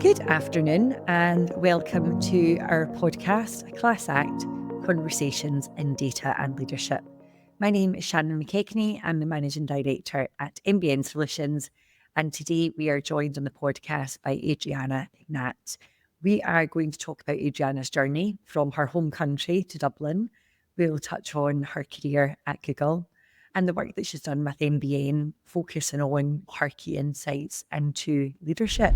Good afternoon and welcome to our podcast, Class Act, Conversations in Data and Leadership. My name is Shannon McKechnie. I'm the Managing Director at MBN Solutions, and today we are joined on the podcast by Adriana Ignat. We are going to talk about Adriana's journey from her home country to Dublin. We'll touch on her career at Google and the work that she's done with MBN, focusing on her key insights into leadership.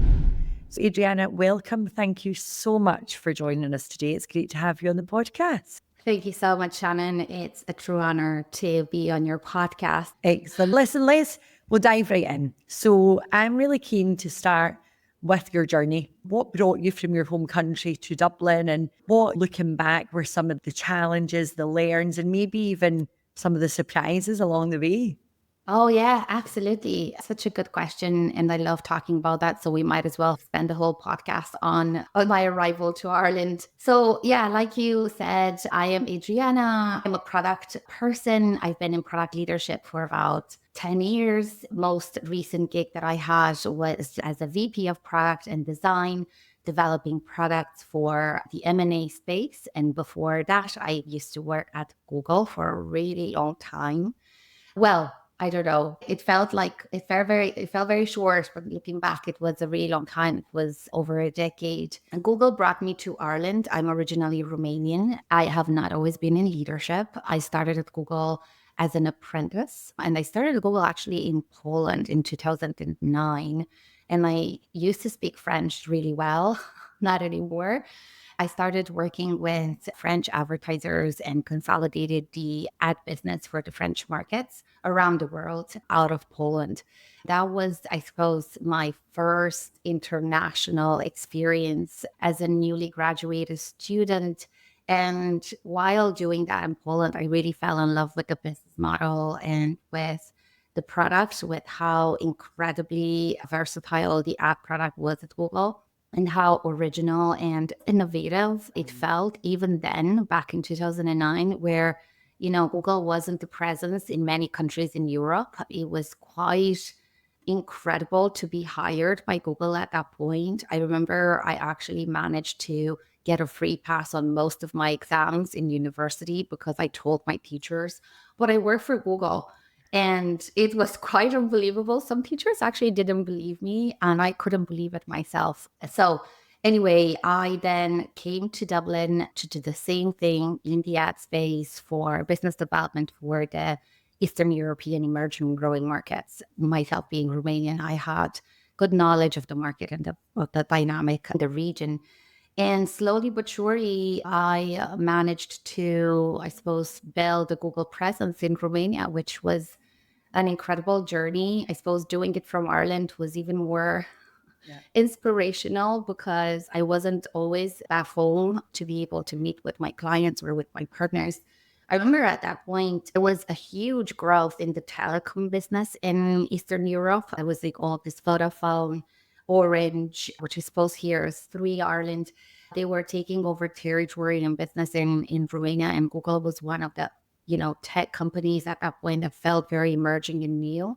So Adriana, welcome. Thank you so much for joining us today. It's great to have you on the podcast. Thank you so much, Shannon. It's a true honor to be on your podcast. Excellent. Listen, we'll dive right in. So I'm really keen to start with your journey. What brought you from your home country to Dublin, and what, looking back, were some of the challenges, the learns, and maybe even some of the surprises along the way? Oh, yeah, absolutely. Such a good question. And I love talking about that. So we might as well spend the whole podcast on my arrival to Ireland. So yeah, like you said, I am Adriana. I'm a product person. I've been in product leadership for about 10 years. Most recent gig that I had was as a VP of product and design, developing products for the M&A space. And before that, I used to work at Google for a really long time. Well, I don't know. It felt very short, but looking back, it was a really long time. It was over a decade. And Google brought me to Ireland. I'm originally Romanian. I have not always been in leadership. I started at Google as an apprentice, and I started at Google actually in Poland in 2009. And I used to speak French really well, not anymore. I started working with French advertisers and consolidated the ad business for the French markets around the world out of Poland. That was, I suppose, my first international experience as a newly graduated student. And while doing that in Poland, I really fell in love with the business model and with the product, with how incredibly versatile the ad product was at Google, and how original and innovative it felt even then, back in 2009, where, Google wasn't the presence in many countries in Europe. It was quite incredible to be hired by Google at that point. I remember I actually managed to get a free pass on most of my exams in university because I told my teachers, but I work for Google. And it was quite unbelievable. Some teachers actually didn't believe me, and I couldn't believe it myself. So anyway, I then came to Dublin to do the same thing in the ad space for business development for the Eastern European emerging and growing markets. Myself being Romanian, I had good knowledge of the market and the dynamic in the region. And slowly but surely, I managed to, I suppose, build a Google presence in Romania, which was an incredible journey. I suppose doing it from Ireland was even more inspirational because I wasn't always at home to be able to meet with my clients or with my partners. I remember at that point, there was a huge growth in the telecom business in Eastern Europe. I was like all this Vodafone, Orange, which I suppose here is Three Ireland. They were taking over territory and business in Romania, and Google was one of the tech companies at that point that felt very emerging and new.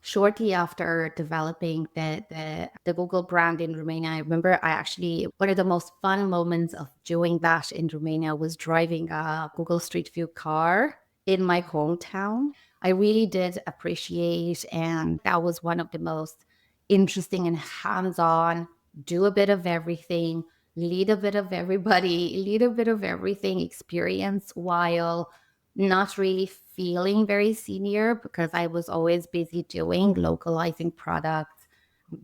Shortly after developing the Google brand in Romania, I remember one of the most fun moments of doing that in Romania was driving a Google Street View car in my hometown. I really did appreciate, and that was one of the most interesting and hands-on, do a bit of everything, lead a bit of everybody, lead a bit of everything experience, while not really feeling very senior because I was always busy doing localizing products,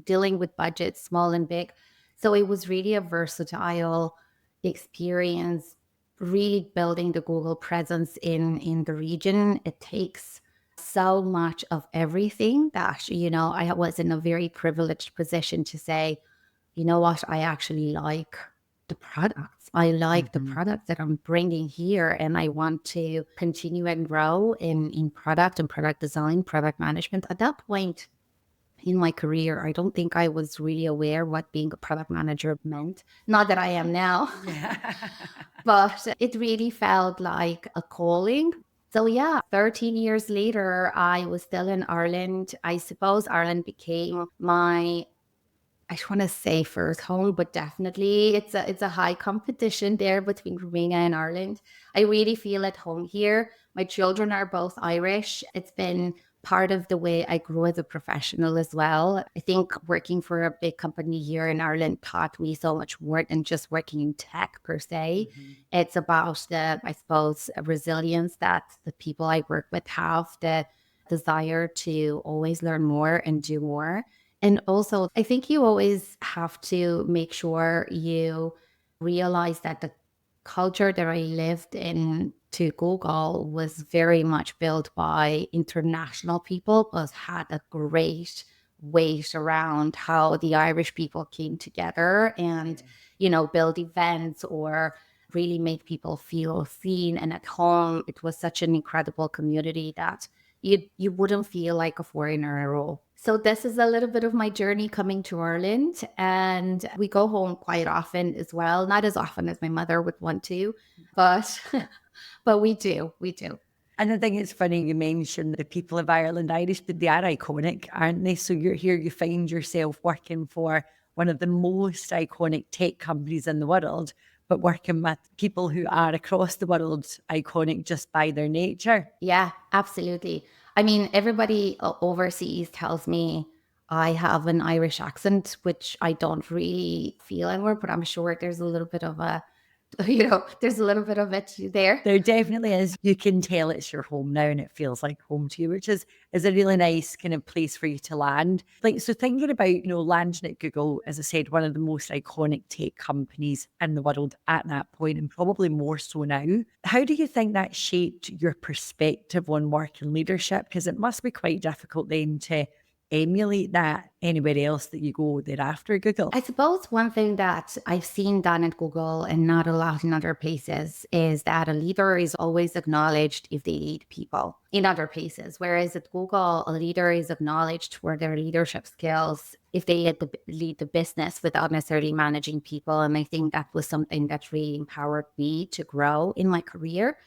dealing with budgets, small and big. So it was really a versatile experience, really building the Google presence in the region. It takes so much of everything that, I was in a very privileged position to say, you know what, I actually like the products. I like the products that I'm bringing here, and I want to continue and grow in product and product design, product management. At that point in my career, I don't think I was really aware what being a product manager meant. Not that I am now, but it really felt like a calling. So yeah, 13 years later, I was still in Ireland. I suppose Ireland became my I don't want to say first home, but definitely it's a high competition there between Romania and Ireland. I really feel at home here. My children are both Irish. It's been part of the way I grew as a professional as well. I think working for a big company here in Ireland taught me so much more than just working in tech per se. It's about the, I suppose, resilience that the people I work with have, the desire to always learn more and do more. And also, I think you always have to make sure you realize that the culture that I lived in to Google was very much built by international people, but had a great weight around how the Irish people came together and, build events or really make people feel seen and at home. It was such an incredible community that you wouldn't feel like a foreigner at all. So this is a little bit of my journey coming to Ireland, and we go home quite often as well. Not as often as my mother would want to, but but we do. And I think it's funny you mentioned the people of Ireland Irish, but they are iconic, aren't they? So you're here, you find yourself working for one of the most iconic tech companies in the world, but working with people who are across the world iconic just by their nature. Yeah, absolutely. I mean, everybody overseas tells me I have an Irish accent, which I don't really feel anymore, but I'm sure there's a little bit of a, there's a little bit of it there. There definitely is. You can tell it's your home now and it feels like home to you, which is a really nice kind of place for you to land. Like, so thinking about, landing at Google, as I said, one of the most iconic tech companies in the world at that point, and probably more so now. How do you think that shaped your perspective on work and leadership? Because it must be quite difficult then to emulate that anywhere else that you go thereafter, Google. I suppose one thing that I've seen done at Google and not a lot in other places is that a leader is always acknowledged if they lead people in other places. Whereas at Google, a leader is acknowledged for their leadership skills if they lead the business without necessarily managing people. And I think that was something that really empowered me to grow in my career.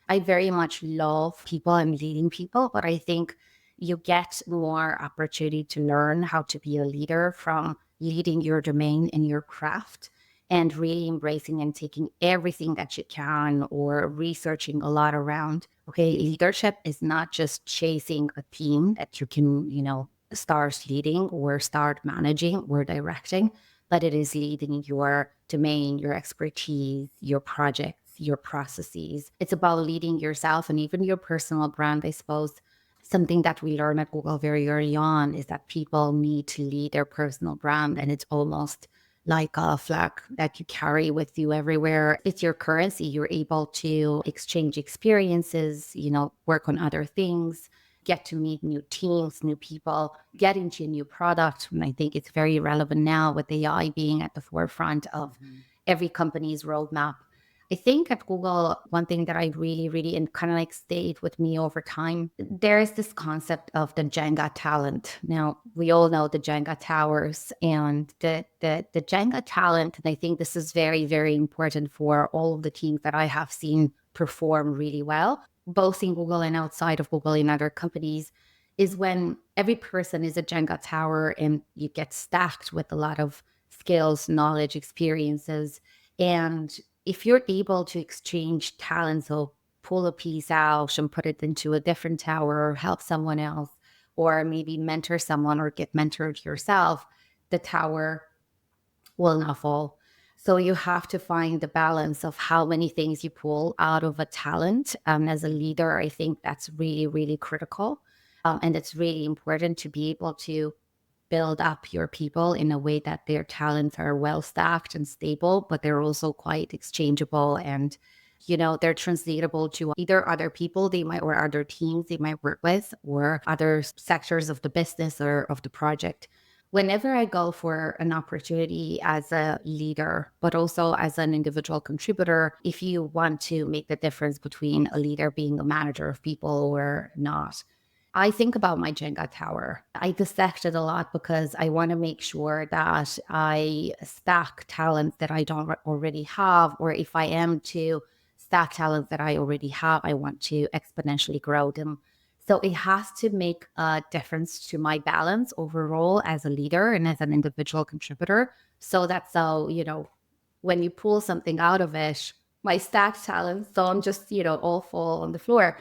I very much love people and leading people, but I think you get more opportunity to learn how to be a leader from leading your domain and your craft and really embracing and taking everything that you can or researching a lot around. Okay, leadership is not just chasing a team that you can, start leading or start managing or directing, but it is leading your domain, your expertise, your projects, your processes. It's about leading yourself and even your personal brand, I suppose. Something that we learn at Google very early on is that people need to lead their personal brand, and it's almost like a flag that you carry with you everywhere. It's your currency. You're able to exchange experiences, work on other things, get to meet new teams, new people, get into a new product. And I think it's very relevant now with AI being at the forefront of every company's roadmap. I think at Google, one thing that I really, really, and kind of like stayed with me over time, there is this concept of the Jenga talent. Now, we all know the Jenga towers and the Jenga talent. And I think this is very, very important for all of the teams that I have seen perform really well, both in Google and outside of Google in other companies, is when every person is a Jenga tower and you get stacked with a lot of skills, knowledge, experiences. And if you're able to exchange talent, so pull a piece out and put it into a different tower or help someone else, or maybe mentor someone or get mentored yourself, the tower will not fall. So you have to find the balance of how many things you pull out of a talent. As a leader, I think that's really, really critical. And it's really important to be able to build up your people in a way that their talents are well stacked and stable, but they're also quite exchangeable and they're translatable to either other people they might or other teams they might work with or other sectors of the business or of the project. Whenever I go for an opportunity as a leader, but also as an individual contributor, if you want to make the difference between a leader being a manager of people or not, I think about my Jenga tower. I dissect it a lot because I want to make sure that I stack talents that I don't already have, or if I am to stack talents that I already have, I want to exponentially grow them. So it has to make a difference to my balance overall as a leader and as an individual contributor. So that's how, when you pull something out of it, my stacked talents don't just, all fall on the floor.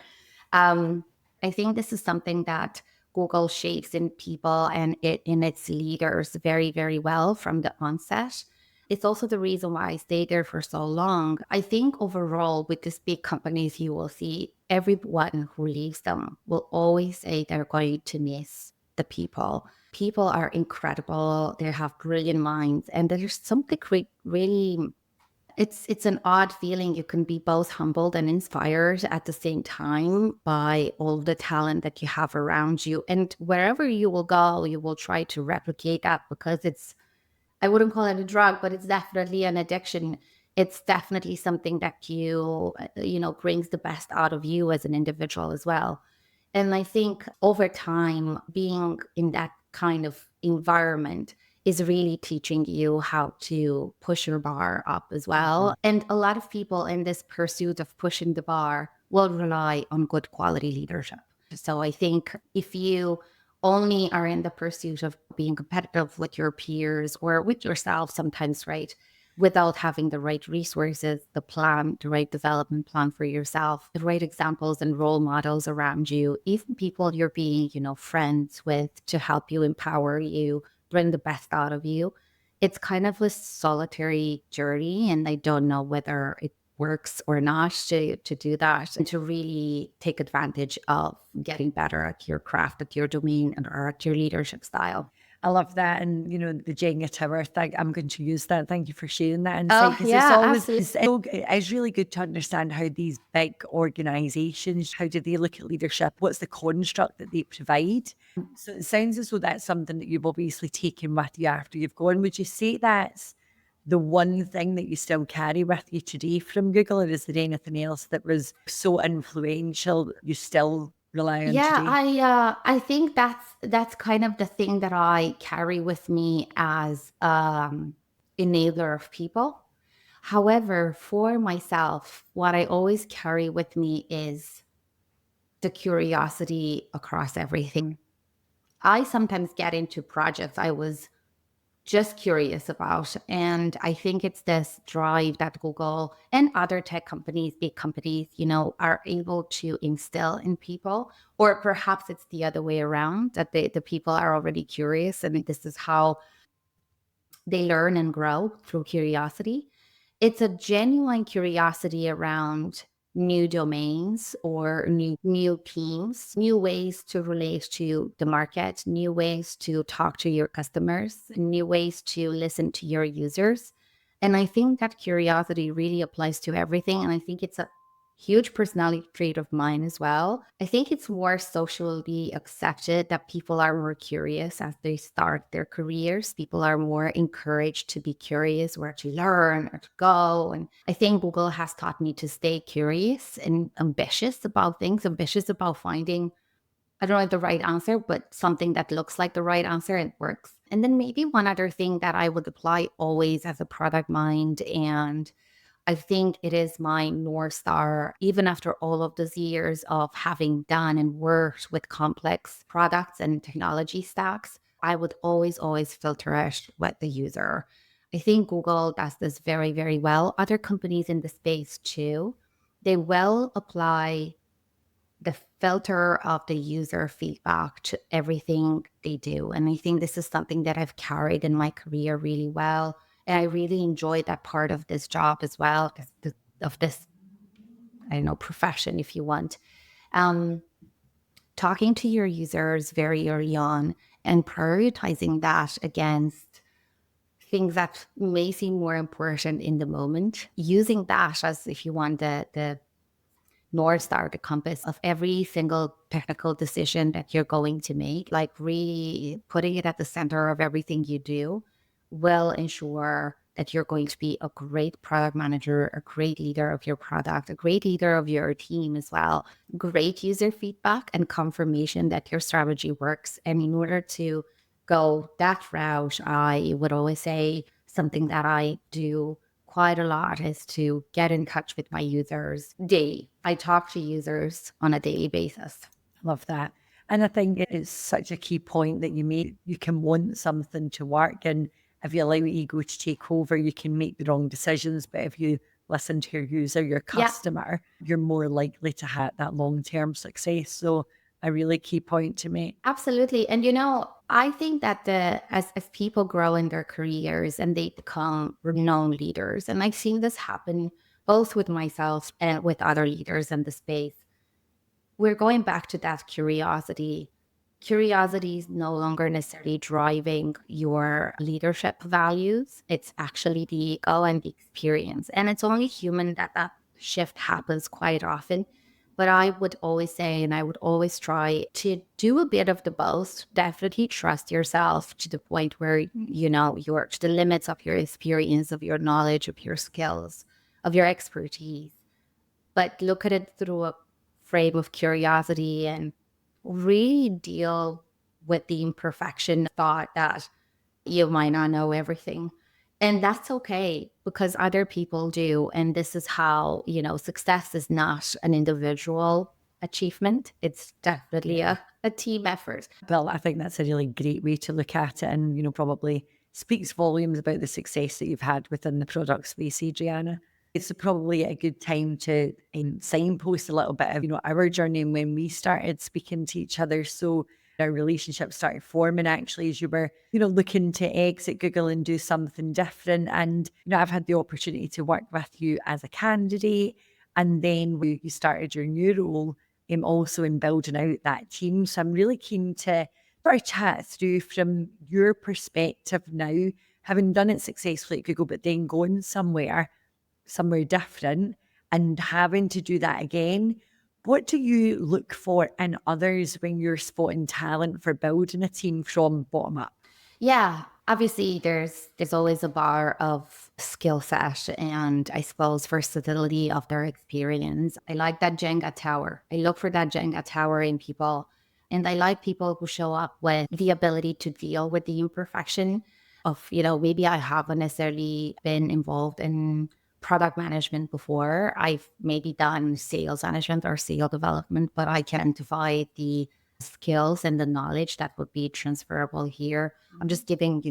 Um, I think this is something that Google shapes in people and in its leaders very, very well from the onset. It's also the reason why I stayed there for so long. I think overall, with these big companies, you will see everyone who leaves them will always say they're going to miss the people. People are incredible. They have brilliant minds. And there's something really, it's an odd feeling. You can be both humbled and inspired at the same time by all the talent that you have around you. And wherever you will go, you will try to replicate that because I wouldn't call it a drug, but it's definitely an addiction. It's definitely something that brings the best out of you as an individual as well. And I think over time, being in that kind of environment is really teaching you how to push your bar up as well. And a lot of people in this pursuit of pushing the bar will rely on good quality leadership. So I think if you only are in the pursuit of being competitive with your peers or with yourself sometimes, right? Without having the right resources, the right development plan for yourself, the right examples and role models around you, even people you're being, friends with to help you, empower you, bring the best out of you. It's kind of a solitary journey. And I don't know whether it works or not to do that and to really take advantage of getting better at your craft, at your domain, or at your leadership style. I love that. And, the Jenga Tower thing, I'm going to use that. Thank you for sharing that insight. Because Yeah, absolutely. it's really good to understand how these big organizations, how do they look at leadership? What's the construct that they provide? So it sounds as though that's something that you've obviously taken with you after you've gone. Would you say that's the one thing that you still carry with you today from Google, or is there anything else that was so influential that you still rely on Yeah, today? I think that's kind of the thing that I carry with me as enabler of people. However, for myself, what I always carry with me is the curiosity across everything. I sometimes get into projects I was just curious about. And I think it's this drive that Google and other tech companies, big companies, are able to instill in people. Or perhaps it's the other way around, that the people are already curious. And this is how they learn and grow, through curiosity. It's a genuine curiosity around new domains or new teams, new ways to relate to the market, new ways to talk to your customers, new ways to listen to your users. And I think that curiosity really applies to everything. And I think it's a huge personality trait of mine as well. I think it's more socially accepted that people are more curious as they start their careers. People are more encouraged to be curious, where to learn or to go. And I think Google has taught me to stay curious and ambitious about things, ambitious about finding, I don't know the right answer, but something that looks like the right answer and works. And then maybe one other thing that I would apply always as a product mind, and I think it is my North Star, even after all of those years of having done and worked with complex products and technology stacks. I would always filter out with the user. I think Google does this very, very well. Other companies in the space too. They will apply the filter of the user feedback to everything they do. And I think this is something that I've carried in my career really well. And I really enjoy that part of this job as well, of this, I don't know, profession, if you want. Um, Talking to your users very early on and prioritizing that against things that may seem more important in the moment, using that as, if you want, the North Star, the compass of every single technical decision that you're going to make, like really putting it at the center of everything you do, will ensure that you're going to be a great product manager, a great leader of your product, a great leader of your team as well. Great user feedback and confirmation that your strategy works. And in order to go that route, I would always say something that I do quite a lot is to get in touch with my users daily. I talk to users on a daily basis. Love that. And I think it's such a key point that you made. You can want something to work, and if you allow ego to take over, you can make the wrong decisions. But if you listen to your user, your Yeah, customer, you're more likely to have that long-term success. So a really key point to make. absolutely. And I think that as people grow in their careers and they become renowned leaders, and I've seen this happen both with myself and with other leaders in the space, we're going back to that curiosity. Curiosity is no longer necessarily driving your leadership values. It's actually the ego and the experience. And it's only human that that shift happens quite often. But I would always say, and I would always try to do a bit of the both. Definitely trust yourself to the point where, you're to the limits of your experience, of your knowledge, of your skills, of your expertise, but look at it through a frame of curiosity and really deal with the imperfection thought that you might not know everything. And that's okay because other people do. And this is how, success is not an individual achievement. It's definitely a team effort. Bill, I think that's a really great way to look at it, and probably speaks volumes about the success that you've had within the product space, Adriana. It's probably a good time to signpost a little bit of our journey and when we started speaking to each other. So our relationship started forming actually as you were looking to exit Google and do something different. And I've had the opportunity to work with you as a candidate, and then you started your new role also in building out that team. So I'm really keen to sort of chat through from your perspective now, having done it successfully at Google, but then going somewhere different and having to do that again. What do you look for in others when you're spotting talent for building a team from bottom up? Yeah, obviously there's always a bar of skill set and I suppose versatility of their experience. I like that Jenga tower. I look for that Jenga tower in people. And I like people who show up with the ability to deal with the imperfection of, maybe I haven't necessarily been involved in product management before. I've maybe done sales management or sales development, but I can identify the skills and the knowledge that would be transferable here. I'm just giving,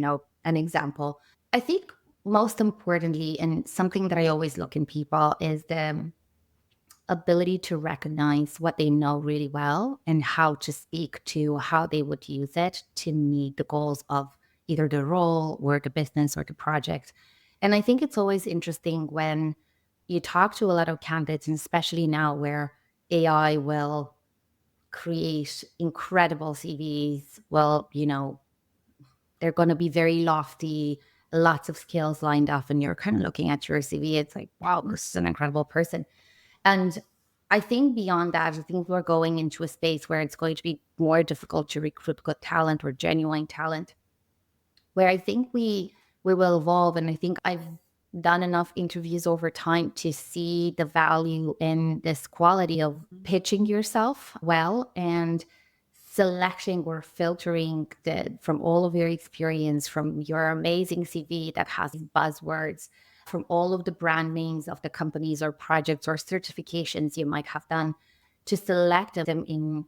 an example. I think most importantly, and something that I always look in people is the ability to recognize what they know really well and how to speak to how they would use it to meet the goals of either the role or the business or the project. And I think it's always interesting when you talk to a lot of candidates, and especially now where AI will create incredible CVs. Well, they're going to be very lofty, lots of skills lined up, and you're kind of looking at your CV. It's like, wow, this is an incredible person. And I think beyond that, I think we're going into a space where it's going to be more difficult to recruit good talent or genuine talent, where I think we will evolve. And I think I've done enough interviews over time to see the value in this quality of pitching yourself well and selecting or filtering from all of your experience, from your amazing CV that has buzzwords, from all of the brand names of the companies or projects or certifications you might have done, to select them in,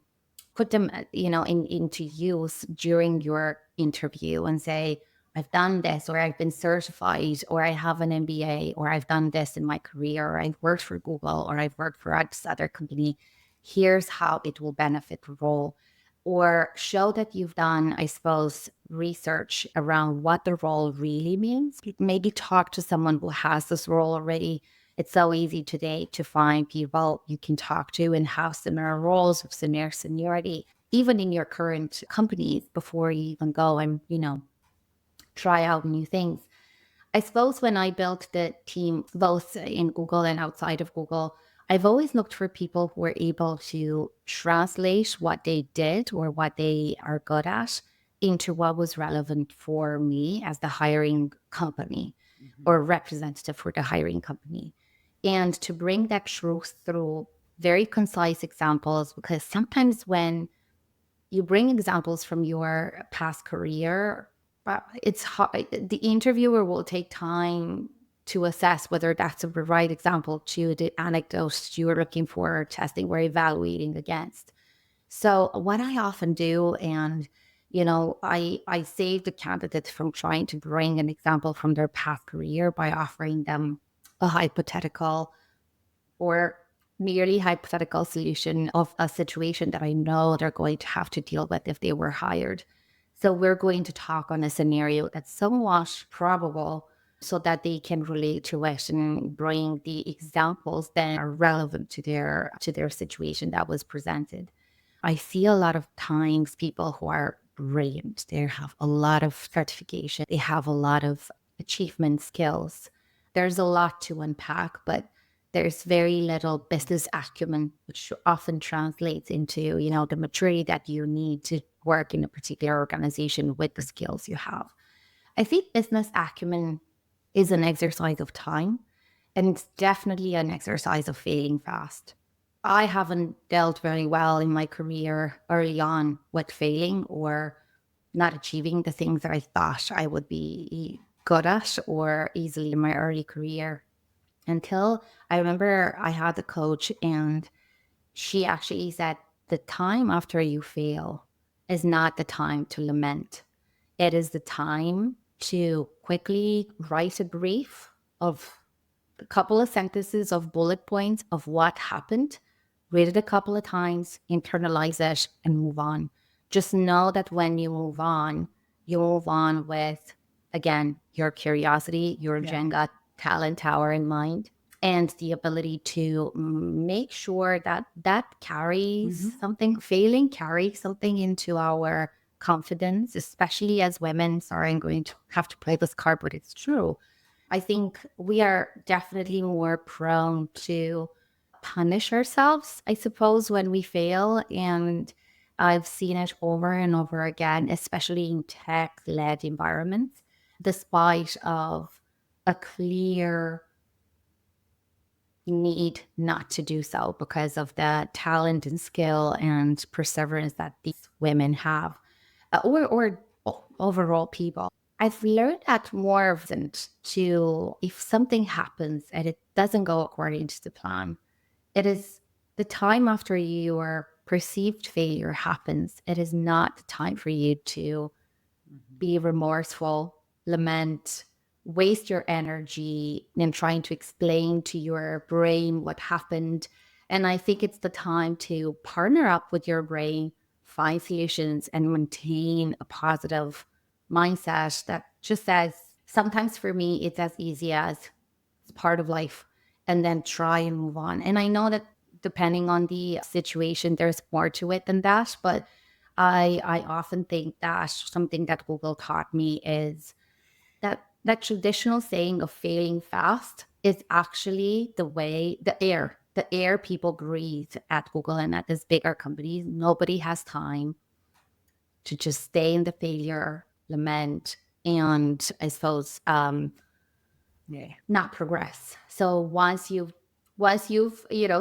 put them, into use during your interview and say, I've done this, or I've been certified, or I have an MBA, or I've done this in my career, or I've worked for Google, or I've worked for this other company. Here's how it will benefit the role. Or show that you've done, I suppose, research around what the role really means. Maybe talk to someone who has this role already. It's so easy today to find people you can talk to and have similar roles of similar seniority, even in your current companies before you even go and, try out new things. I suppose when I built the team, both in Google and outside of Google, I've always looked for people who are able to translate what they did or what they are good at into what was relevant for me as the hiring company or representative for the hiring company. And to bring that truth through very concise examples, because sometimes when you bring examples from your past career, it's hard. The interviewer will take time to assess whether that's the right example to the anecdotes you're looking for, testing, or evaluating against. So what I often do, and I save the candidate from trying to bring an example from their past career by offering them a hypothetical or merely hypothetical solution of a situation that I know they're going to have to deal with if they were hired. So we're going to talk on a scenario that's somewhat probable so that they can relate to it and bring the examples that are relevant to their situation that was presented. I see a lot of times people who are brilliant. They have a lot of certification. They have a lot of achievement skills. There's a lot to unpack, but there's very little business acumen, which often translates into, the maturity that you need to work in a particular organization with the skills you have. I think business acumen is an exercise of time, and it's definitely an exercise of failing fast. I haven't dealt very well in my career early on with failing or not achieving the things that I thought I would be good at or easily in my early career until I remember I had the coach and she actually said, the time after you fail is not the time to lament. It is the time to quickly write a brief of a couple of sentences of bullet points of what happened, read it a couple of times, internalize it, and move on. Just know that when you move on with, again, your curiosity, your Yeah. Jenga talent tower in mind, and the ability to make sure that that carries something, failing carries something into our confidence, especially as women. Sorry, I'm going to have to play this card, but it's true. I think we are definitely more prone to punish ourselves, I suppose, when we fail. And I've seen it over and over again, especially in tech-led environments, despite of a clear need not to do so because of the talent and skill and perseverance that these women have, or overall people. I've learned that more often to if something happens and it doesn't go according to the plan, it is the time after your perceived failure happens. It is not the time for you to be remorseful, lament, waste your energy in trying to explain to your brain what happened. And I think it's the time to partner up with your brain, find solutions, and maintain a positive mindset that just says, sometimes for me, it's as easy as it's part of life, and then try and move on. And I know that depending on the situation, there's more to it than that, but I often think that something that Google taught me is that traditional saying of failing fast is actually the air people breathe at Google and at these bigger companies. Nobody has time to just stay in the failure, lament, and I suppose Yeah. not progress. So once you've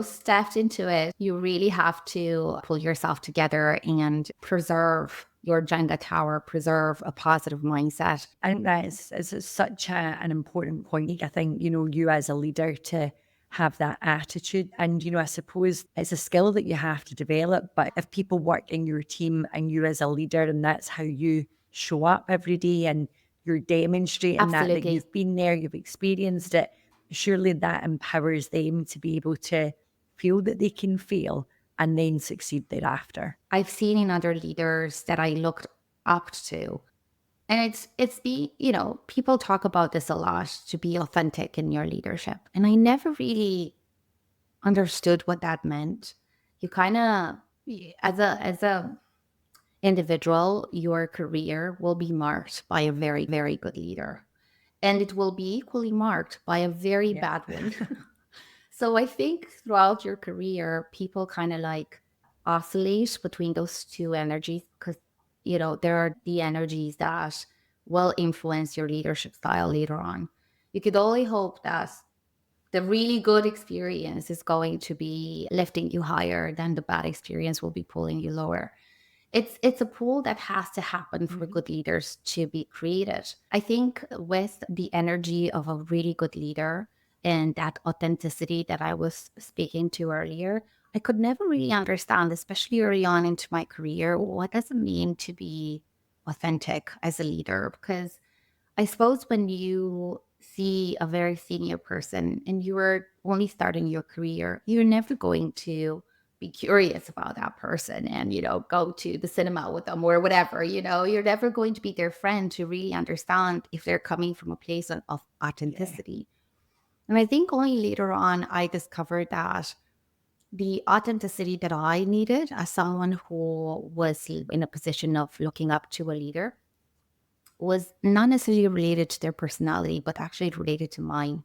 stepped into it, you really have to pull yourself together and preserve your Jenga tower, preserve a positive mindset. I think that is such an important point. I think, you as a leader to have that attitude. And, I suppose it's a skill that you have to develop. But if people work in your team and you as a leader, and that's how you show up every day and you're demonstrating that Absolutely. you've been there, you've experienced it, surely that empowers them to be able to feel that they can fail and then succeed thereafter. I've seen in other leaders that I looked up to. And it's the, people talk about this a lot, to be authentic in your leadership. And I never really understood what that meant. You kind of, as a individual, your career will be marked by a very, very good leader. And it will be equally marked by a very Yeah. bad one. So I think throughout your career, people kind of like oscillate between those two energies because, there are the energies that will influence your leadership style later on. You could only hope that the really good experience is going to be lifting you higher than the bad experience will be pulling you lower. It's a pool that has to happen for good leaders to be created. I think with the energy of a really good leader and that authenticity that I was speaking to earlier, I could never really understand, especially early on into my career, what does it mean to be authentic as a leader? Because I suppose when you see a very senior person and you are only starting your career, you're never going to be curious about that person and, go to the cinema with them or whatever, you're never going to be their friend to really understand if they're coming from a place of Yeah. authenticity. And I think only later on I discovered that the authenticity that I needed as someone who was in a position of looking up to a leader was not necessarily related to their personality, but actually related to mine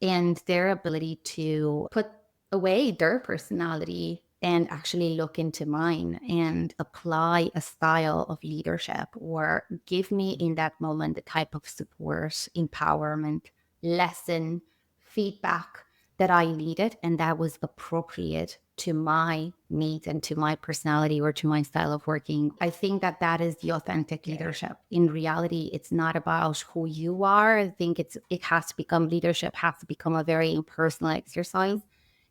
and their ability to put away their personality and actually look into mine and apply a style of leadership or give me in that moment the type of support, empowerment, lesson, feedback that I needed and that was appropriate to my needs and to my personality or to my style of working. I think that that is the authentic Yeah. leadership. In reality, it's not about who you are. I think it has to become leadership has to become a very impersonal exercise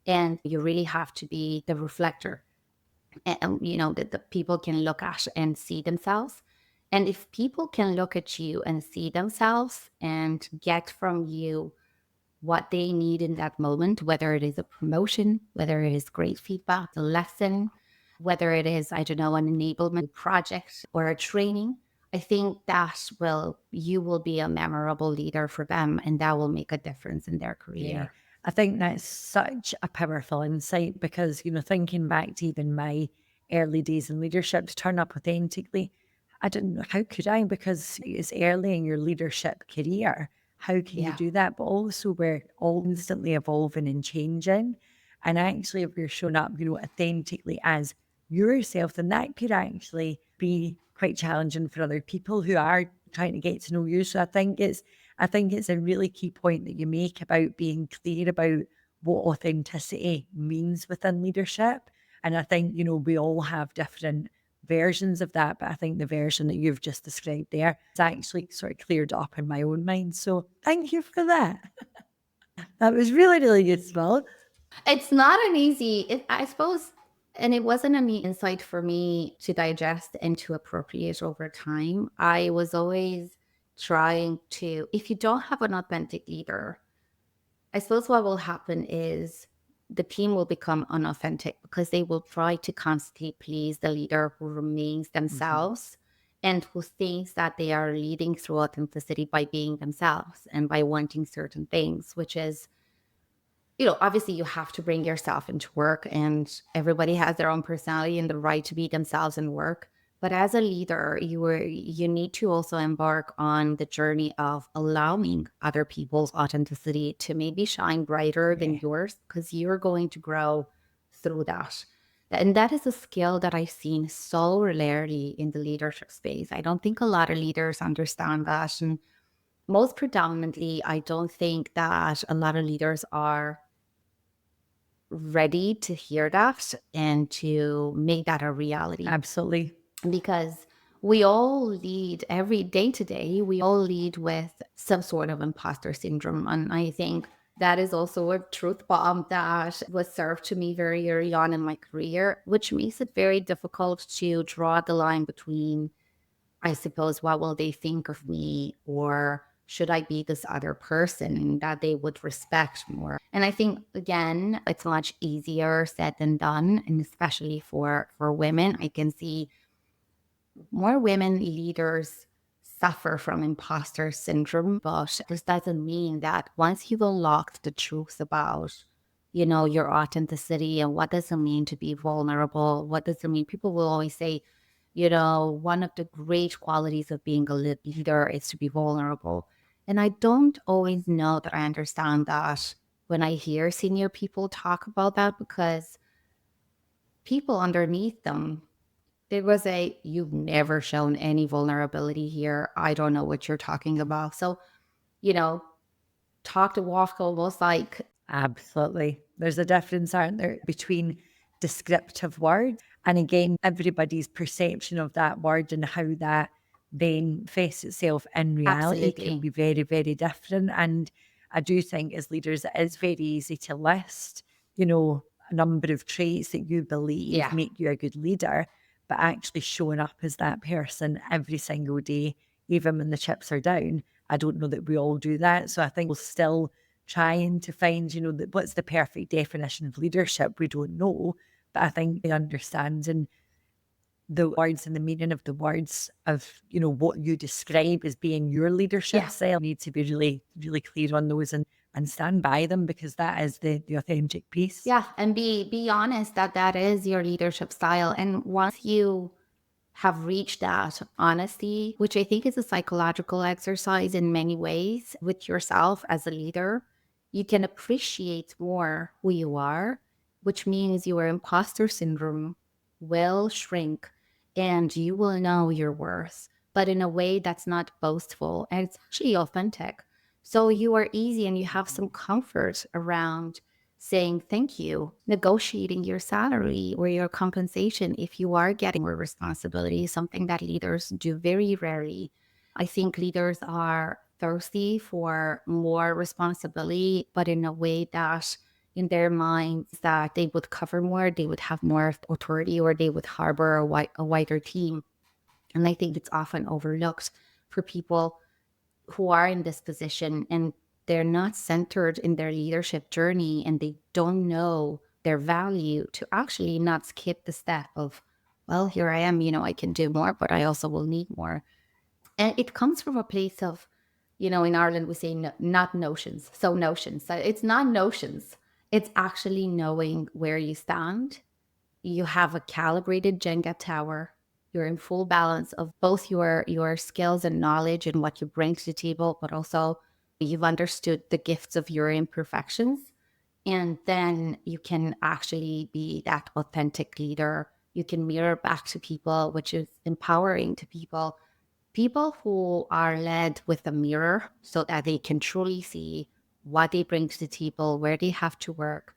and you really have to be the reflector and that the people can look at and see themselves. And if people can look at you and see themselves and get from you what they need in that moment, whether it is a promotion, whether it is great feedback, a lesson, whether it is, I don't know, an enablement project or a training. I think that you will be a memorable leader for them and that will make a difference in their Yeah, career. I think that's such a powerful insight because, thinking back to even my early days in leadership, to turn up authentically, I didn't know how could I, because it's early in your leadership career. How can you Yeah. do that? But also, we're all constantly evolving and changing. And actually, if you're showing up, authentically as yourself, then that could actually be quite challenging for other people who are trying to get to know you. So I think it's a really key point that you make about being clear about what authenticity means within leadership. And I think, we all have different versions of that, but I think the version that you've just described there is actually sort of cleared up in my own mind. So thank you for that. That was really, really useful. It's not an I suppose, and it wasn't an insight for me to digest and to appropriate over time. I was always trying to, if you don't have an authentic leader, I suppose what will happen is the team will become unauthentic because they will try to constantly please the leader who remains Mhm. themselves and who thinks that they are leading through authenticity by being themselves and by wanting certain things, which is obviously you have to bring yourself into work and everybody has their own personality and the right to be themselves in work. But as a leader, you need to also embark on the journey of allowing other people's authenticity to maybe shine brighter than Yeah, yours because you're going to grow through that. And that is a skill that I've seen so rarely in the leadership space. I don't think a lot of leaders understand that. And most predominantly, I don't think that a lot of leaders are ready to hear that and to make that a reality absolutely. because we all lead every day to day, we all lead with some sort of imposter syndrome. And I think that is also a truth bomb that was served to me very early on in my career, which makes it very difficult to draw the line between I suppose, what will they think of me? Or should I be this other person that they would respect more? And I think again, it's much easier said than done. And especially for women, I can see more women leaders suffer from imposter syndrome, but this doesn't mean that once you've unlocked the truth about, your authenticity and what does it mean to be vulnerable, what does it mean? People will always say, one of the great qualities of being a leader is to be vulnerable. And I don't always know that I understand that when I hear senior people talk about that because people underneath them there was you've never shown any vulnerability here. I don't know what you're talking about. So, you know, talk to walk almost like Absolutely. There's a difference, aren't there, between descriptive words and again, everybody's perception of that word and how that then faces itself in reality can absolutely. be very, very different. And I do think as leaders, it is very easy to list, a number of traits that you believe Yeah. make you a good leader, but actually showing up as that person every single day, even when the chips are down. I don't know that we all do that. So I think we're still trying to find, what's the perfect definition of leadership? We don't know. But I think the understanding the words and the meaning of the words of, what you describe as being your leadership style need to be really, really clear on those and stand by them, because that is the authentic piece. Yeah. And be honest that that is your leadership style. And once you have reached that honesty, which I think is a psychological exercise in many ways with yourself as a leader, you can appreciate more who you are, which means your imposter syndrome will shrink and you will know your worth, but in a way that's not boastful and it's actually authentic. So you are easy and you have some comfort around saying thank you, negotiating your salary or your compensation if you are getting more responsibility, something that leaders do very rarely. I think leaders are thirsty for more responsibility, but in a way that in their minds that they would cover more, they would have more authority, or they would harbor a wider team. And I think it's often overlooked for people who are in this position and they're not centered in their leadership journey and they don't know their value to actually not skip the step of, well, here I am, I can do more, but I also will need more. And it comes from a place of, in Ireland, we say not notions. So notions. So it's not notions. It's actually knowing where you stand. You have a calibrated Jenga tower. You're in full balance of both your skills and knowledge and what you bring to the table, but also you've understood the gifts of your imperfections. And then you can actually be that authentic leader. You can mirror back to people, which is empowering to people. People who are led with a mirror so that they can truly see what they bring to the table, where they have to work,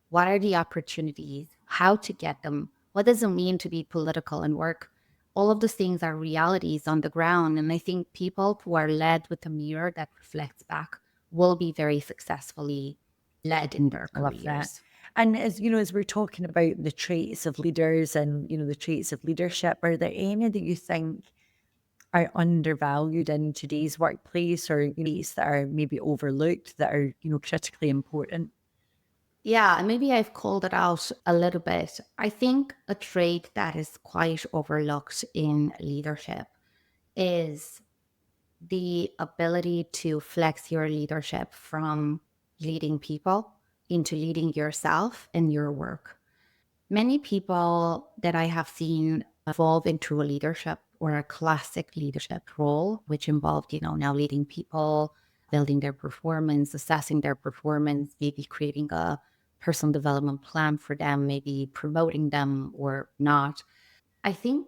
what are the opportunities, how to get them, what does it mean to be political and work. All of those things are realities on the ground. And I think people who are led with a mirror that reflects back will be very successfully led in their I love that. careers. And as we're talking about the traits of leaders and, the traits of leadership, are there any that you think are undervalued in today's workplace, or traits that are maybe overlooked that are, critically important? Yeah, and maybe I've called it out a little bit. I think a trait that is quite overlooked in leadership is the ability to flex your leadership from leading people into leading yourself and your work. Many people that I have seen evolve into a leadership or a classic leadership role, which involved, now leading people, building their performance, assessing their performance, maybe creating a personal development plan for them, maybe promoting them or not. I think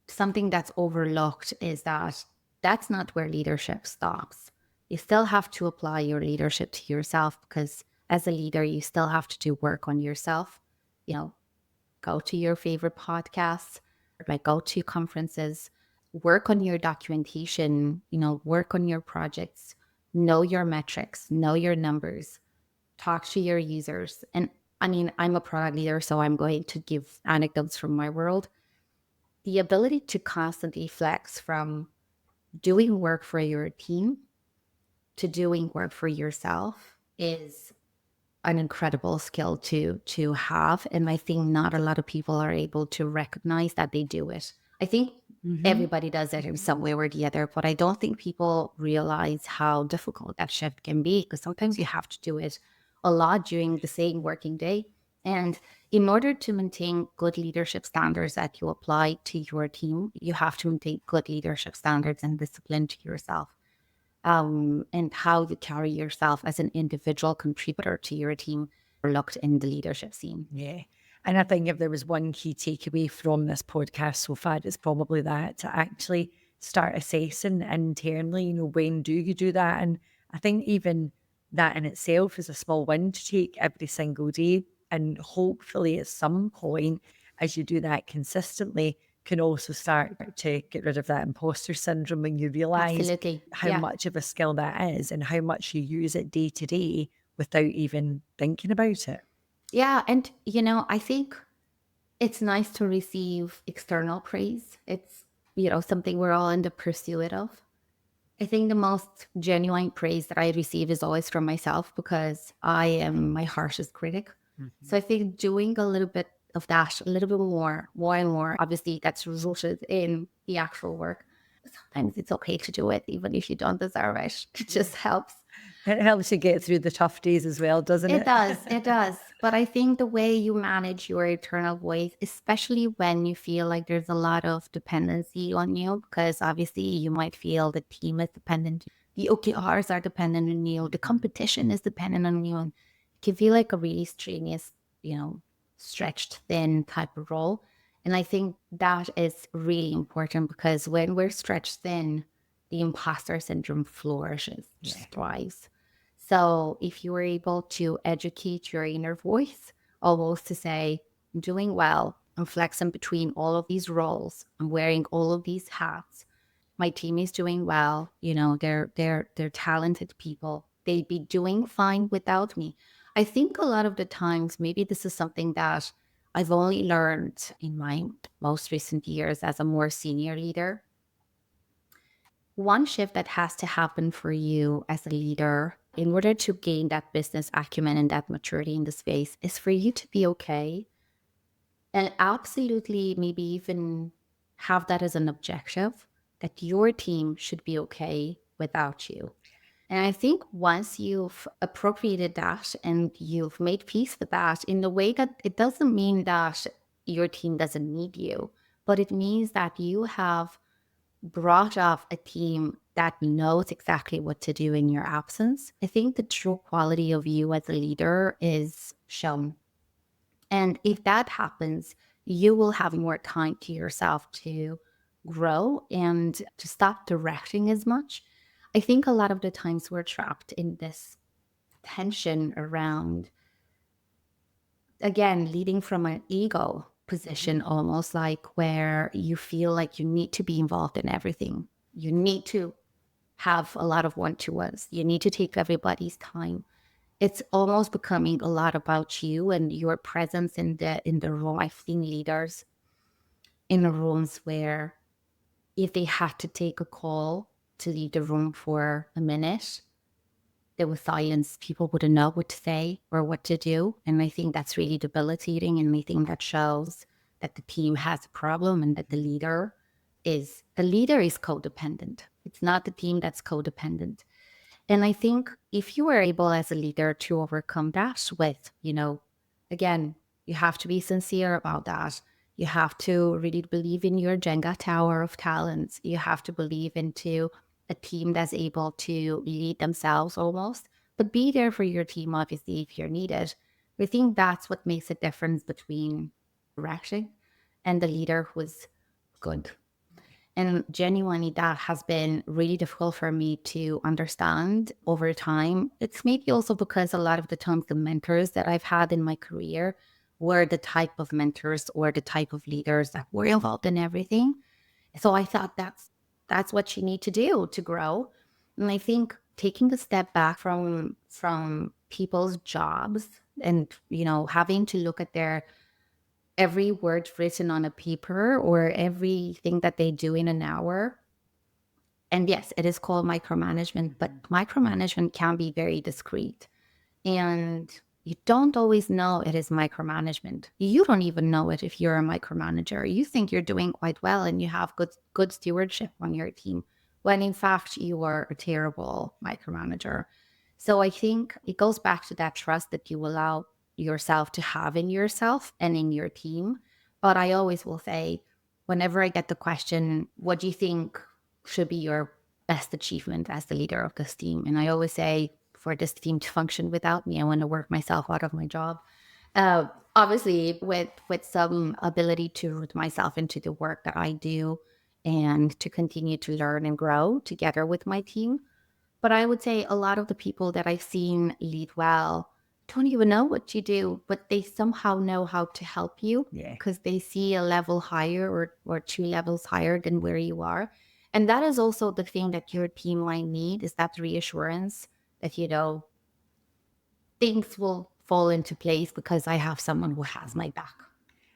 something that's overlooked is that that's not where leadership stops. You still have to apply your leadership to yourself because as a leader, you still have to do work on yourself. You know, go to your favorite podcasts, like go to conferences, work on your documentation, work on your projects, know your metrics, know your numbers, talk to your users. And I mean, I'm a product leader, so I'm going to give anecdotes from my world. The ability to constantly flex from doing work for your team to doing work for yourself is an incredible skill to have, and I think not a lot of people are able to recognize that they do it. I think everybody does it in some way or the other, but I don't think people realize how difficult that shift can be, because sometimes you have to do it a lot during the same working day. And in order to maintain good leadership standards that you apply to your team, you have to maintain good leadership standards and discipline to yourself, and how you carry yourself as an individual contributor to your team looked in the leadership scene. Yeah. And I think if there was one key takeaway from this podcast so far, it's probably that, to actually start assessing internally, when do you do that? And I think even that in itself is a small win to take every single day. And hopefully at some point, as you do that consistently, can also start to get rid of that imposter syndrome when you realize Absolutely. how Yeah. much of a skill that is and how much you use it day to day without even thinking about it. Yeah. And, I think it's nice to receive external praise. It's, something we're all in the pursuit of. I think the most genuine praise that I receive is always from myself because I am my harshest critic. So Mhm. I think doing a little bit of that, a little bit more and more, obviously that's rooted in the actual work. Sometimes it's okay to do it, even if you don't deserve it. It Yeah. just helps. It helps you get through the tough days as well, doesn't It it? does. It does. But I think the way you manage your internal voice, especially when you feel like there's a lot of dependency on you, because obviously you might feel the team is dependent, the OKRs are dependent on you, the Mhm. competition is dependent on you. And it can feel like a really strenuous, stretched thin type of role. And I think that is really important because when we're stretched thin, the imposter syndrome flourishes, Yeah. just thrives. So if you were able to educate your inner voice, almost to say, I'm doing well, I'm flexing between all of these roles, I'm wearing all of these hats, my team is doing well, they're talented people. They'd be doing fine without me. I think a lot of the times, maybe this is something that I've only learned in my most recent years as a more senior leader. One shift that has to happen for you as a leader in order to gain that business acumen and that maturity in the space is for you to be okay and absolutely maybe even have that as an objective that your team should be okay without you. And I think once you've appropriated that and you've made peace with that in the way that it doesn't mean that your team doesn't need you, but it means that you have brought off a team that knows exactly what to do in your absence, I think the true quality of you as a leader is shown. And if that happens, you will have more time to yourself to grow and to stop directing as much. I think a lot of the times we're trapped in this tension around, again, leading from an ego Mhm. position, almost like where you feel like you need to be involved in everything. You need to have a lot of one-to-ones. You need to take everybody's time. It's almost becoming a lot about you and your presence in the room. I've seen leaders in the rooms where if they had to take a call to leave the room for a minute, there was silence. People wouldn't know what to say or what to do. And I think that's really debilitating. And I think that shows that the team has a problem and that the leader is codependent. It's not the team that's codependent. And I think if you are able as a leader to overcome that with, again, you have to be sincere about that. You have to really believe in your Jenga tower of talents. You have to believe into a team that's able to lead themselves almost, but be there for your team, obviously, if you're needed. I think that's what makes a difference between directing and the leader who's good. And genuinely, that has been really difficult for me to understand over time. It's maybe also because a lot of the times the mentors that I've had in my career were the type of mentors or the type of leaders that were involved in everything. So I thought that's what you need to do to grow. And I think taking a step back from people's jobs and having to look at their every word written on a paper or everything that they do in an hour. And yes, it is called micromanagement, but Mhm. micromanagement can be very discreet. And you don't always know it is micromanagement. You don't even know it if you're a micromanager. You think you're doing quite well and you have good stewardship on your team, when in fact you are a terrible micromanager. So I think it goes back to that trust that you allow yourself to have in yourself and in your team. But I always will say, whenever I get the question, what do you think should be your best achievement as the leader of this team? And I always say, for this team to function without me, I want to work myself out of my job. Obviously, with some ability to root myself into the work that I do and to continue to learn and grow together with my team. But I would say a lot of the people that I've seen lead well don't even know what you do, but they somehow know how to help you Yeah. because they see a level higher or two levels higher than where you are. And that is also the thing that your team might need is that reassurance that, things will fall into place because I have someone who has my back.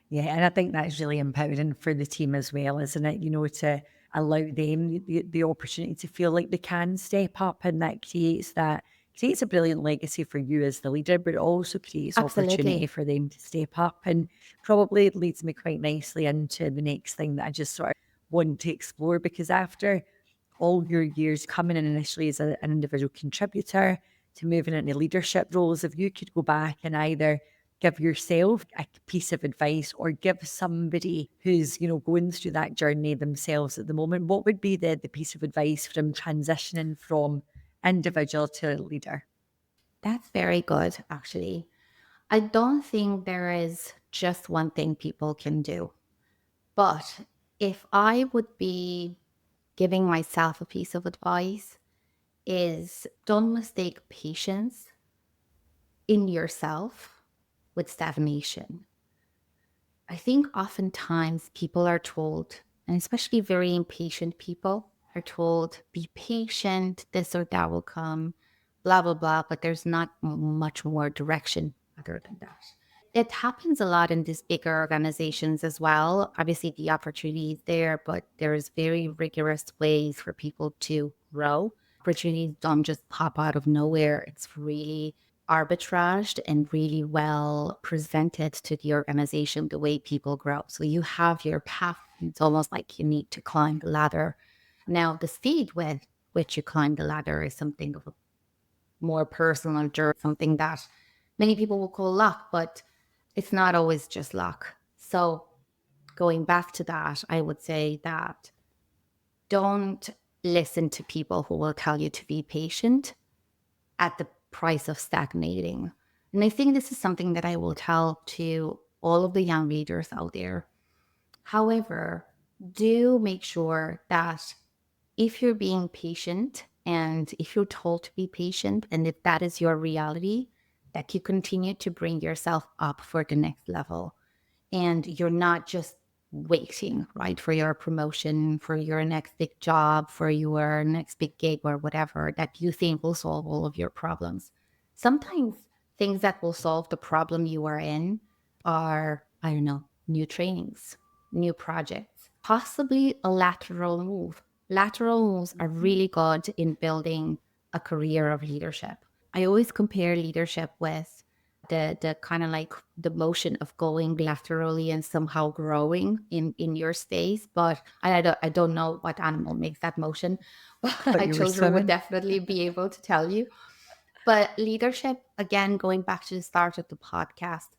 Yeah, and I think that's really empowering for the team as well, isn't it? To allow them the opportunity to feel like they can step up, and that creates a brilliant legacy for you as the leader, but it also creates opportunity Absolutely. for them to step up, and probably it leads me quite nicely into the next thing that I just sort of want to explore, because after all your years coming in initially as an individual contributor to moving into leadership roles, if you could go back and either give yourself a piece of advice or give somebody who's, going through that journey themselves at the moment, what would be the piece of advice from transitioning from individual to leader? That's very good, actually. I don't think there is just one thing people can do. But if I would be giving myself a piece of advice, is don't mistake patience in yourself with stagnation. I think oftentimes people are told, and especially very impatient people are told, be patient, this or that will come, blah, blah, blah. But there's not much more direction other than that. It happens a lot in these bigger organizations as well. Obviously, the opportunity is there, but there's very rigorous ways for people to grow. Opportunities don't just pop out of nowhere. It's really arbitraged and really well presented to the organization the way people grow. So you have your path. It's almost like you need to climb the ladder. Now, the speed with which you climb the ladder is something of a more personal journey, something that many people will call luck, but it's not always just luck. So going back to that, I would say that don't listen to people who will tell you to be patient at the price of stagnating. And I think this is something that I will tell to all of the young leaders out there. However, do make sure that if you're being patient and if you're told to be patient, and if that is your reality, that you continue to bring yourself up for the next level. And you're not just waiting, right, for your promotion, for your next big job, for your next big gig or whatever that you think will solve all of your problems. Sometimes things that will solve the problem you are in are, I don't know, new trainings, new projects, possibly a lateral move. Lateral moves are really good in building a career of leadership. I always compare leadership with the kind of like the motion of going laterally and somehow growing in your space. But I don't know what animal makes that motion. But My you were children would swimming. definitely be able to tell you. But leadership, again, going back to the start of the podcast,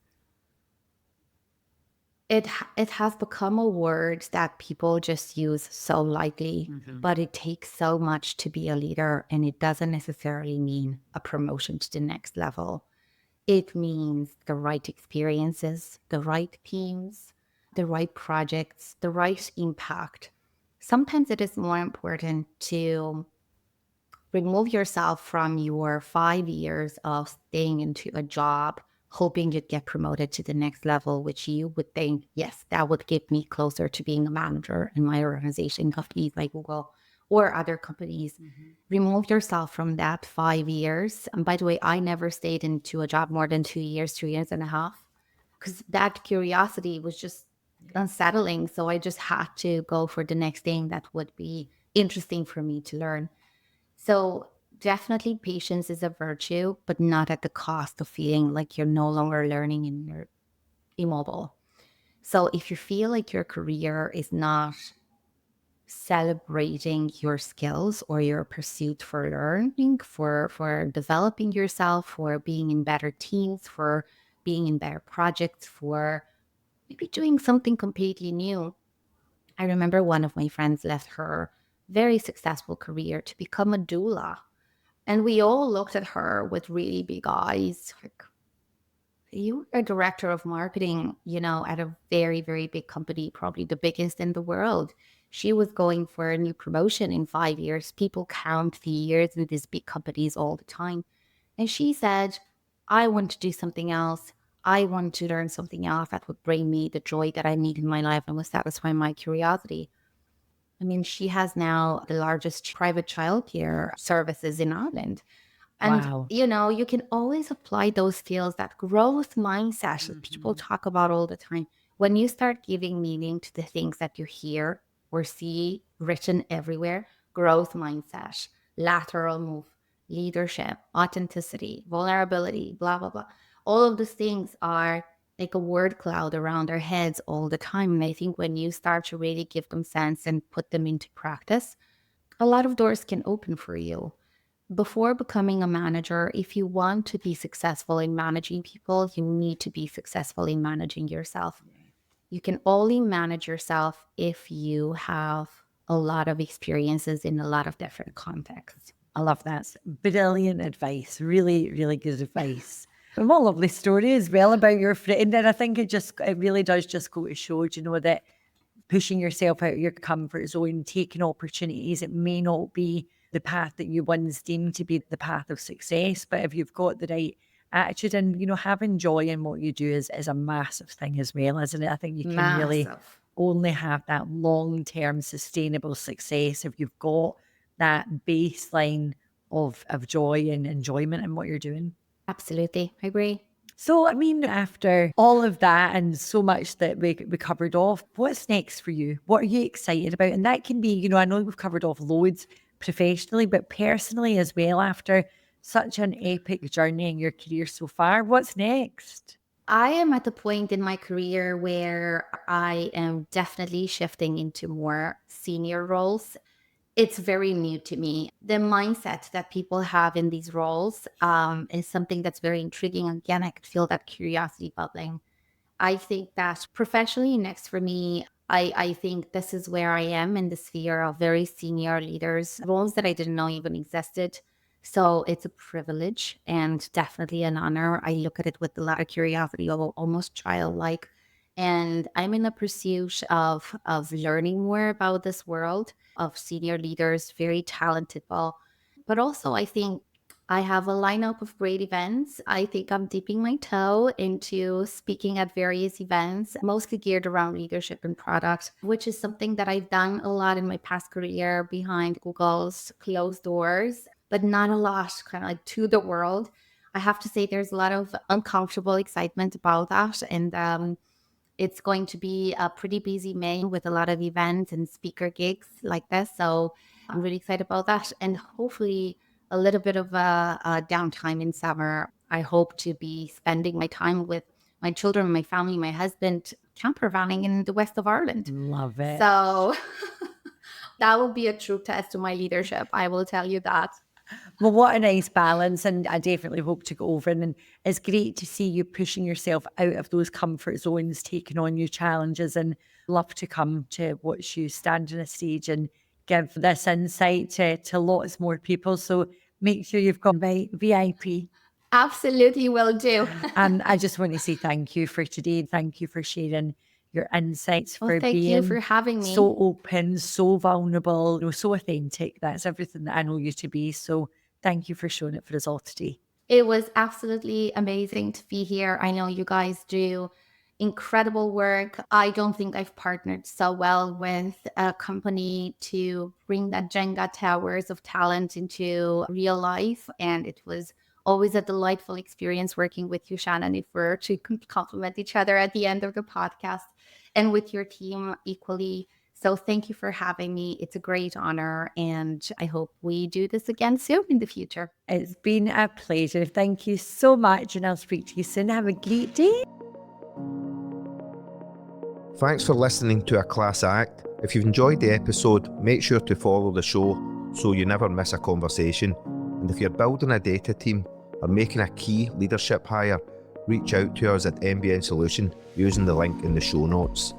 it has become a word that people just use so lightly, but it takes so much to be a leader, and it doesn't necessarily mean a promotion to the next level. It means the right experiences, the right teams, the right projects, the right impact. Sometimes it is more important to remove yourself from your 5 years of staying into a job, hoping you'd get promoted to the next level, which you would think, yes, that would get me closer to being a manager in my organization, companies like Google or other companies. Remove yourself from that 5 years. And by the way, I never stayed into a job more than 2 years, 2 years and a half, because that curiosity was just unsettling. So I just had to go for the next thing that would be interesting for me to learn. So definitely patience is a virtue, but not at the cost of feeling like you're no longer learning and you're immobile. So if you feel like your career is not celebrating your skills or your pursuit for learning, for developing yourself, for being in better teams, for being in better projects, for maybe doing something completely new. I remember one of my friends left her very successful career to become a doula. And we all looked at her with really big eyes, like, you are director of marketing, at a very, very big company, probably the biggest in the world. She was going for a new promotion in 5 years. People count the years in these big companies all the time. And she said, I want to do something else. I want to learn something else that would bring me the joy that I need in my life and will satisfy my curiosity. I mean, she has now the largest private childcare services in Ireland. And, Wow. you can always apply those skills, that growth mindset that people talk about all the time. When you start giving meaning to the things that you hear or see written everywhere, growth mindset, lateral move, leadership, authenticity, vulnerability, blah, blah, blah. All of these things are like a word cloud around our heads all the time. And I think when you start to really give them sense and put them into practice, a lot of doors can open for you. Before becoming a manager, if you want to be successful in managing people, you need to be successful in managing yourself. You can only manage yourself if you have a lot of experiences in a lot of different contexts. I love that. Brilliant advice. Really, really good advice. And what a lovely story as well about your friend. And I think it really does just go to show, that pushing yourself out of your comfort zone, taking opportunities, it may not be the path that you once deemed to be the path of success, but if you've got the right attitude and, having joy in what you do is a massive thing as well, isn't it? I think you can really Massive. only have that long-term sustainable success if you've got that baseline of joy and enjoyment in what you're doing. Absolutely. I agree. So, I mean, after all of that and so much that we covered off, what's next for you? What are you excited about? And that can be, I know we've covered off loads professionally, but personally as well, after such an epic journey in your career so far, what's next? I am at the point in my career where I am definitely shifting into more senior roles. It's very new to me. The mindset that people have in these roles is something that's very intriguing. Again, I could feel that curiosity bubbling. I think that professionally, next for me, I think this is where I am in the sphere of very senior leaders, roles that I didn't know even existed. So it's a privilege and definitely an honor. I look at it with a lot of curiosity, almost childlike. And I'm in the pursuit of learning more about this world of senior leaders, very talented people. But also, I think I have a lineup of great events. I think I'm dipping my toe into speaking at various events, mostly geared around leadership and product, which is something that I've done a lot in my past career behind Google's closed doors, but not a lot kind of like to the world. I have to say there's a lot of uncomfortable excitement about that. And it's going to be a pretty busy May with a lot of events and speaker gigs like this. So I'm really excited about that. And hopefully a little bit of a downtime in summer. I hope to be spending my time with my children, my family, my husband, camper vanning in the west of Ireland. Love it. So that will be a true test to my leadership. I will tell you that. Well, what a nice balance. And I definitely hope to go over. And it's great to see you pushing yourself out of those comfort zones, taking on new challenges, and love to come to watch you stand on a stage and give this insight to lots more people. So make sure you've got VIP. Absolutely will do. And I just want to say thank you for today. Thank you for sharing your insights, Well, for thank being you for having me. so open, so vulnerable, so authentic. That's everything that I know you to be. So thank you for showing it for us all today. It was absolutely amazing to be here. I know you guys do incredible work. I don't think I've partnered so well with a company to bring that Jenga towers of talent into real life. And it was always a delightful experience working with you, Shannon, if we're to compliment each other at the end of the podcast, and with your team equally. So thank you for having me. It's a great honor, and I hope we do this again soon in the future. It's been a pleasure. Thank you so much, and I'll speak to you soon. Have a great day. Thanks for listening to A Class Act. If you've enjoyed the episode, make sure to follow the show so you never miss a conversation. And if you're building a data team or making a key leadership hire, reach out to us at MBN Solution using the link in the show notes.